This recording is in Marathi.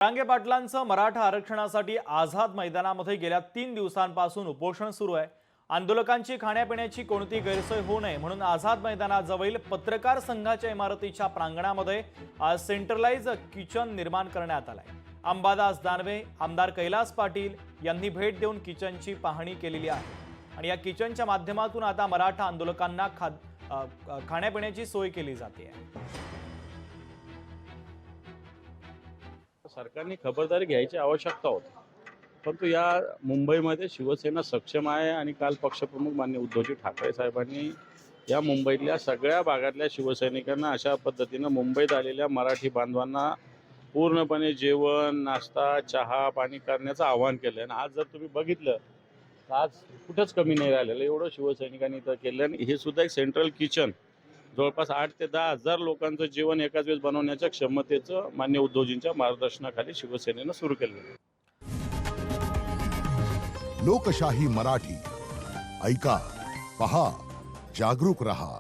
रांगे पाटलांचं मराठा आरक्षणासाठी आझाद मैदानामध्ये गेल्या 3 दिवसांपासून उपोषण सुरू आहे। आंदोलकांची खाण्यापिण्याची कोणती गैरसोय होऊ नये म्हणून आझाद मैदानाजवळील पत्रकार संघाच्या इमारतीच्या प्रांगणामध्ये आज सेंट्रलाइज किचन निर्माण करण्यात आलंय। अंबादास दानवे, आमदार कैलास पाटील यांनी भेट देऊन किचनची पाहणी केलेली आहे आणि या किचनच्या माध्यमातून आता मराठा आंदोलकांना खाण्यापिण्याची सोय केली जाते। सरकारने खबरदारी घ्यायची आवश्यकता होती, परंतु या मुंबईमध्ये शिवसेना सक्षम आहे आणि काल पक्षप्रमुख माननीय उद्धवजी ठाकरे साहेबांनी या मुंबईतल्या सगळ्या भागातल्या शिवसैनिकांना अशा पद्धतीनं मुंबईत आलेल्या मराठी बांधवांना पूर्णपणे जेवण, नाश्ता, चहा पाणी करण्याचं आवाहन केलं आणि आज जर तुम्ही बघितलं तर आज कुठंच कमी नाही राहिलेलं, एवढं शिवसैनिकांनी इथं केलं आणि हे सुद्धा एक सेंट्रल किचन जवळपास 8 ते 10 हजार लोकांचं जेवण एकाच वेळेस बनवण्याच्या क्षमतेचं माननीय उद्धवजींच्या मार्गदर्शनाखाली शिवसेनेनं सुरू केलं। लोकशाही मराठी ऐका, पहा, जागरूक रहा।